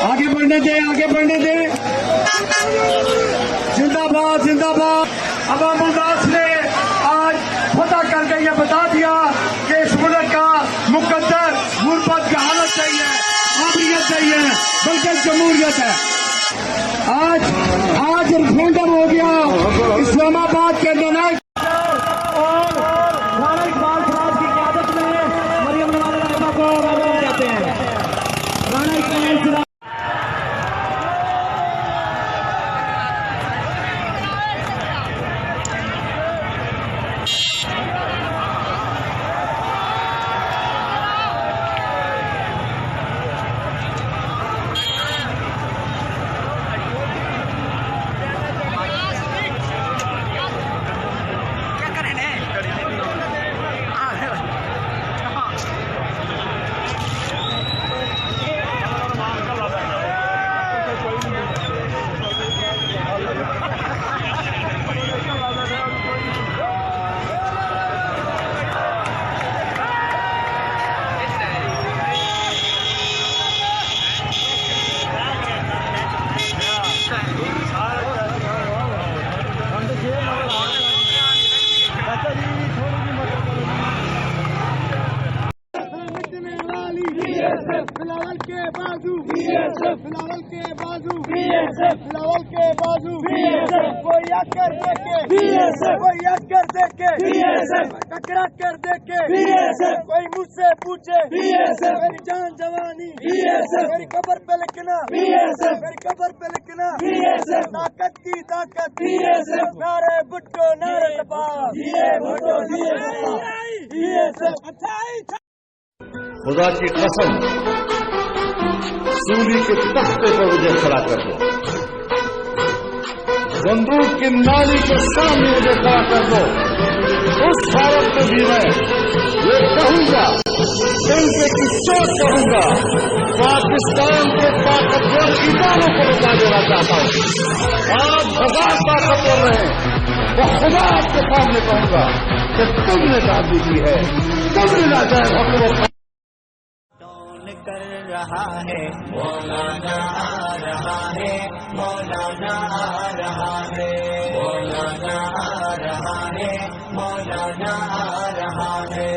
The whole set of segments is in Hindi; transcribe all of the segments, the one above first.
आगे बढ़ने दे, आगे बढ़ने दे। जिंदाबाद जिंदाबाद। अवामुल नास ने आज फतह करके ये बता दिया कि इस मुल्क का मुकद्दर गुरबत की हालत चाहिए, आफियत चाहिए, बल्कि जमहूरियत है। आज रिफरेंडम हो गया इस्लामाबाद के अंदर और राणा इकबाल साहब की क़यादत में मरियम नवाज साहिबा को कहते हैं राणा इकबाल। बिलावल के बाजू, बिलावल के बाजू, बिलावल के बाजू, कोई आकर देखे, कोई आकर देखे, टकरा कर देखे, कोई मुझसे पूछे मेरी जान जवानी, मेरी कब्र पे लिखना, मेरी कब्र पे लिखना, ताकत की ताकत, नारे भुट्टो नारे तपास, खुदा की कसम सूली के तख्ते पर मुझे खड़ा कर दो, बंदूक की नाली के सामने मुझे खड़ा कर दो। उस भारत में भी मैं ये कहूंगा, इनके की चोट कहूंगा, पाकिस्तान के ताकतवर ईमानों को बता देना चाहता हूं। आज हजार ताकतवर रहे, वो खुदा आपके सामने कहूंगा कि तुमने दादी दी है, तुमने नाजायज हक कर रहा है मौलाना आ रहा है, मौलाना आ रहा है, मौलाना आ रहा है, मौलाना आ रहा है।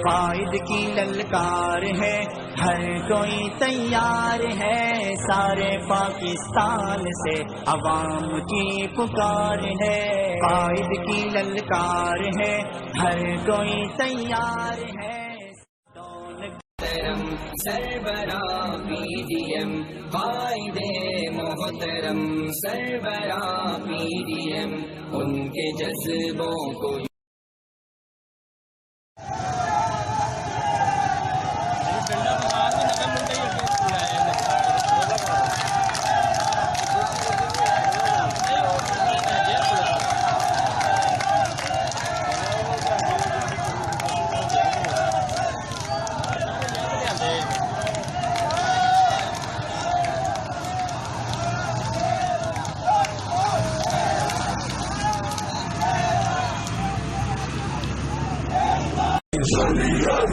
कायद की ललकार है, हर कोई तैयार है, सारे पाकिस्तान से अवाम की पुकार है। कायद की ललकार है, हर कोई तैयार है। सरबरा पीडीएम कायदे मोहतरम, सरबरा पीडीएम उनके जज्बों को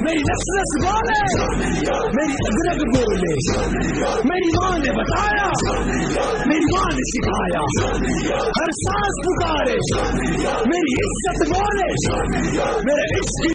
मेरी नस्ल बोले, मेरी अदरक बोले, मेरी माँ ने बताया, मेरी माँ ने सिखाया, हर सांस पुकारे, मेरी इज्जत बोले, मेरे इश्क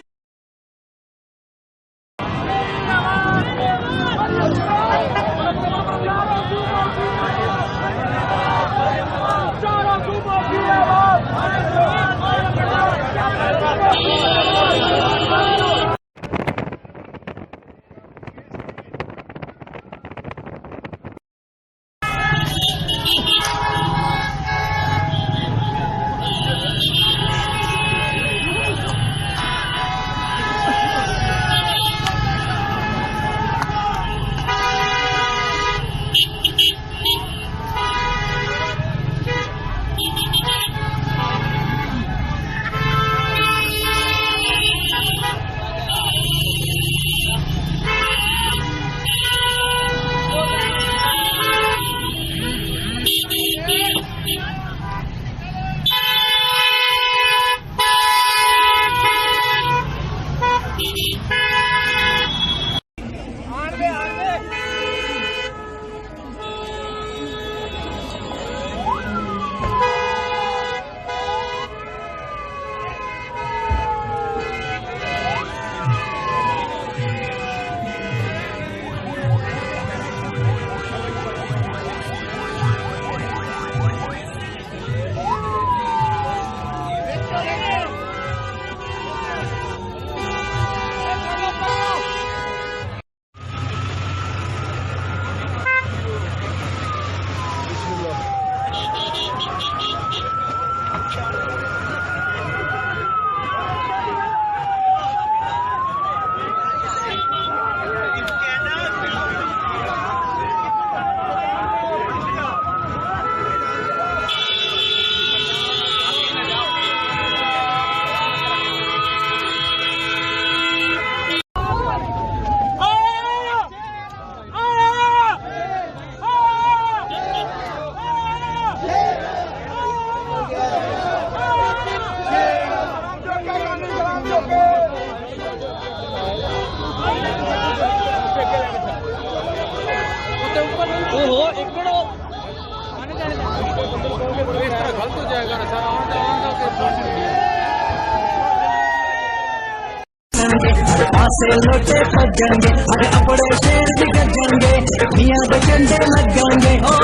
से लोटे पगेंगे, अरे अपने शेर भी गजेंगे, मियाँ के झंडे लगेंगे। ओ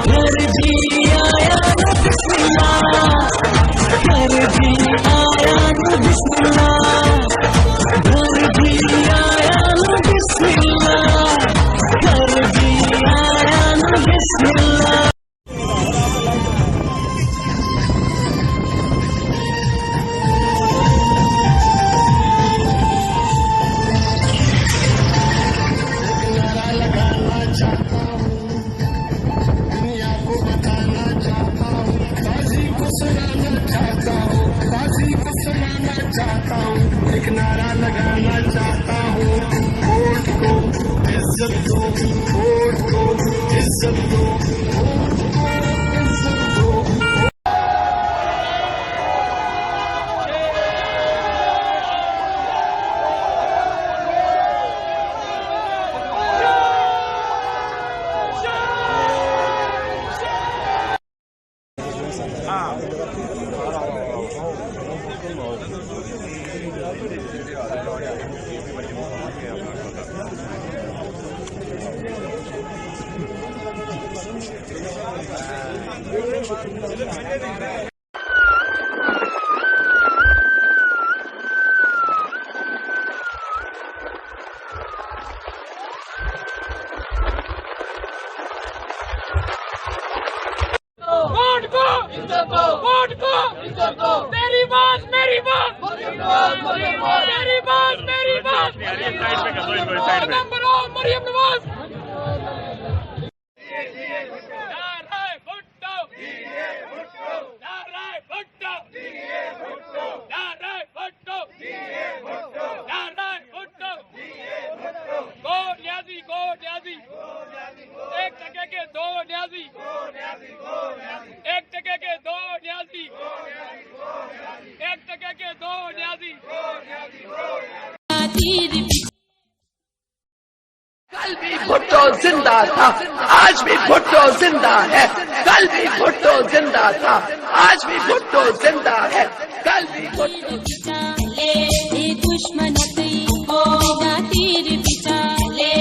घर भी आया न बिस्मिल्लाह, घर भी आया न बिस्मिल्लाह, घर भी आया न बिस्मिल्लाह, घर भी आया न बिस्मिल्लाह। एक नारा लगाना चाहता हूँ, वोट को इज्जत दो, वोट को इज्जत दो, वोट को इज्जत दो। वोट को इज्जत दो, वोट को इज्जत दो। मेरी बात, मेरी बात, मेरी बात, मेरी बात, मेरी बात। Number of Maryam Nawaz. नाराय भुट्टो, नाराय भुट्टो, नाराय भुट्टो, नाराय भुट्टो। गो न्याजी, गो न्याजी, एक टके के दो न्याजी, एक टके के दो न्याजी, एक टके के दो न्याजी। कल भी भुट्टो जिंदा था, आज भी भुट्टो जिंदा है। कल भी भुट्टो जिंदा था, आज भी भुट्टो जिंदा है। कल भी भुट्टो दुश्मन तीर बिचाले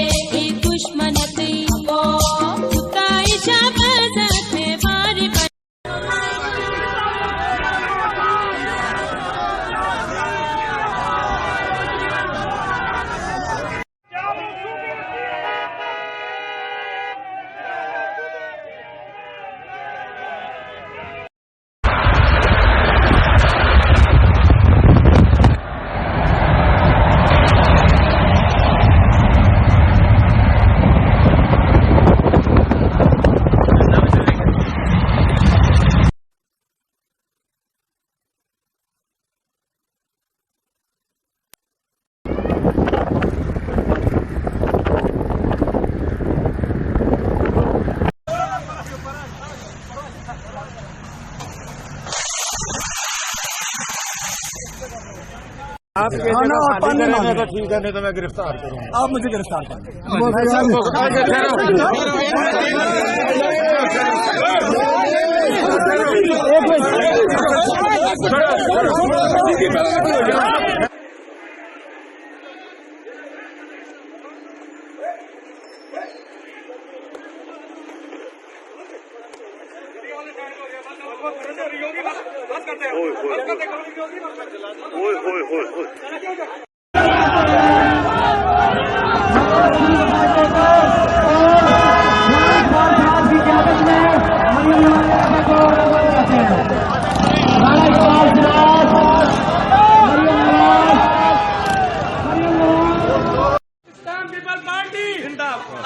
दुश्मन खाना और पानी मांगे तो ठीक है, नहीं तो मैं गिरफ्तार करूँगा। आप मुझे गिरफ्तार करें।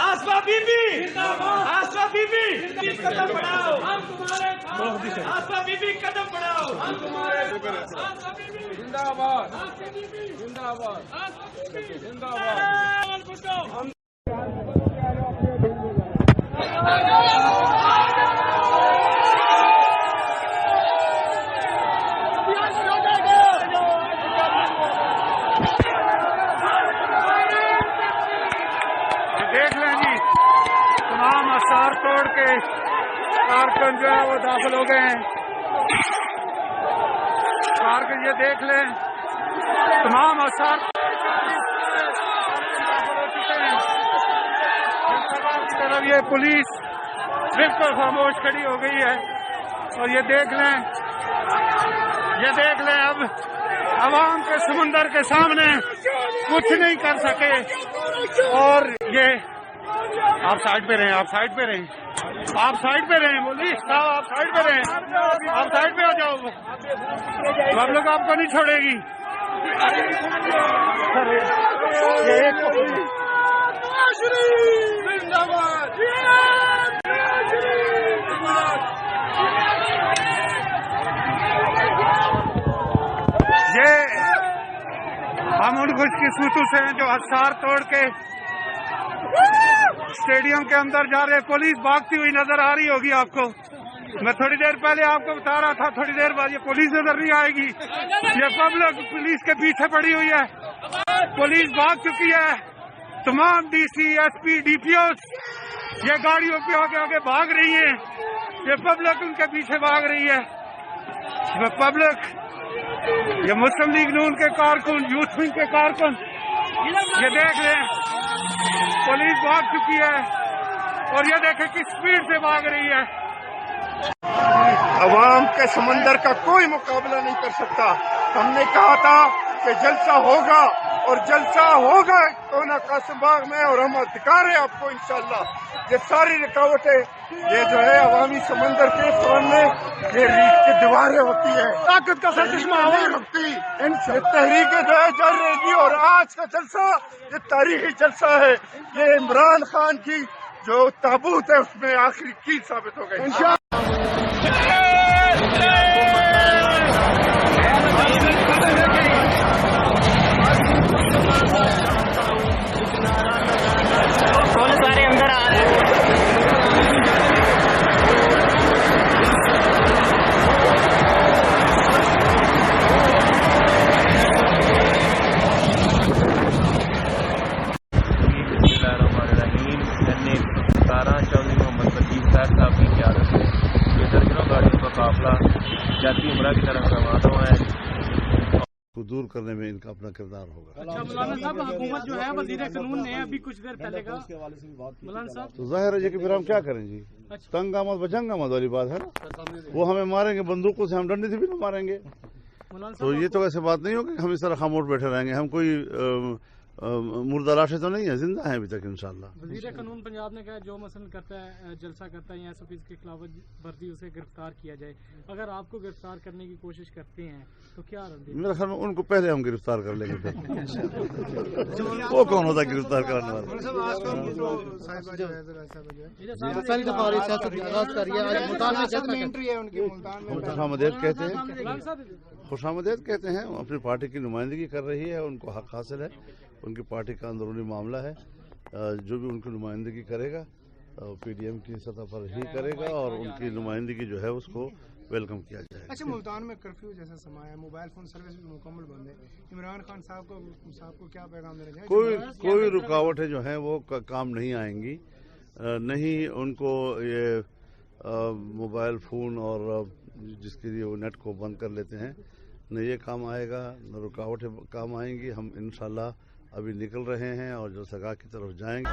आसफा बीबी आसफा बीबी कदम बढ़ाओ, हम तुम्हारे साथ। आसफा बीबी कदम बढ़ाओ, हम तुम्हारे साथ। आसफा बीबी जिंदाबाद, आसफा बीबी जिंदाबाद, आसफा बीबी जिंदाबाद। देख लें जी, तमाम आसार तोड़ के कारकुन जो है वो दाखिल हो गए हैं। कारकुन ये देख लें, तमाम आसार की तरफ ये पुलिस बिल्कुल खामोश खड़ी हो गई है। और ये देख लें अब अवाम के समुंदर के सामने कुछ नहीं कर सके। और ये आप साइड पे रहें, आप साइड पे रहें, आप साइड पे रहें, पुलिस साहब आप साइड पे रहें, आप साइड पे आ जाओ, सब लोग आपको नहीं छोड़ेगी। ये हम उन खुशकिस्मतों से हैं जो हथियार तोड़ के स्टेडियम के अंदर जा रहे। पुलिस भागती हुई नजर आ रही होगी आपको। मैं थोड़ी देर पहले आपको बता रहा था, थोड़ी देर बाद ये पुलिस नजर नहीं आएगी। ये पब्लिक पुलिस के पीछे पड़ी हुई है, पुलिस भाग चुकी है। तमाम डीसी, एसपी, डीपीओ ये गाड़ियों पे आगे आगे भाग रही है। ये पब्लिक उनके पीछे भाग रही है। ये पब्लिक, ये मुस्लिम लीग नून के कारकुन, यूथ विंग के कारकुन, ये देख लें पुलिस भाग चुकी है। और ये देखें किस स्पीड से भाग रही है। अवाम के समंदर का कोई मुकाबला नहीं कर सकता। हमने कहा था कि जलसा होगा और जलसा होगा कोना कासिमबाग में, और हम दिखा रहे हैं आपको इंशाल्लाह। ये सारी रुकावटें ये जो है अवामी समंदर के सामने ये रीत की दीवारें होती है, ताकत का सरचश्मा नहीं रुकती। इनसे तहरीकें जो है जल रहेगी। और आज का जलसा ये तारीखी जलसा है। ये इमरान खान की जो ताबूत है उसमें आखिरी कील साबित हो गई। जाती उम्र की तरफ रवाना हुआ है को दूर करने में इनका अपना किरदार होगा। अच्छा मौलाना साहब, हुकूमत जो है वजीर कानून ने अभी कुछ देर पहले का मौलाना साहब, तो जाहिर है कि फिर हम क्या करें जी। तंग आमद बजंग आमद वाली बात है ना। वो हमें मारेंगे बंदूकों से, हम डंडे से भी ना मारेंगे। तो ये तो ऐसे बात नहीं होगी हम इस तरह खामोश बैठे रहेंगे। हम कोई मुर्दा लाशें तो नहीं है, जिंदा है अभी तक इंशाल्लाह। वजीर कानून पंजाब ने कहा जो मसलन करता है, जलसा करता है या एसओपी के खिलाफ वर्जी, उसे गिरफ्तार किया जाए। अगर आपको गिरफ्तार करने की कोशिश करते हैं तो क्या रणनीति? मेरे ख्याल में उनको पहले हम गिरफ्तार कर लेंगे फिर। वो कौन होता है गिरफ्तार करने वाला? खुशामदेद कहते हैं, खुशामदेद कहते हैं। अपनी पार्टी की नुमाइंदगी कर रही है, उनको हक हासिल है। उनकी पार्टी का अंदरूनी मामला है। जो भी उनकी नुमाइंदगी करेगा पीडीएम की सतह पर ही करेगा, और उनकी नुमाइंदगी जो है उसको वेलकम किया जाएगा। अच्छा, मुल्तान में कर्फ्यू जैसा समय है, मोबाइल फोन सर्विस भी मुकम्मल बंद है। इमरान खान साहब को क्या पैगाम देना चाहिए? कोई रुकावटें जो हैं वो काम नहीं आएंगी, नहीं उनको ये मोबाइल फोन और जिसके लिए वो नेट को बंद कर लेते हैं, न ये काम आएगा न रुकावटें काम आएंगी। हम इंशाल्लाह अभी निकल रहे हैं और जलसागाह की तरफ जाएंगे।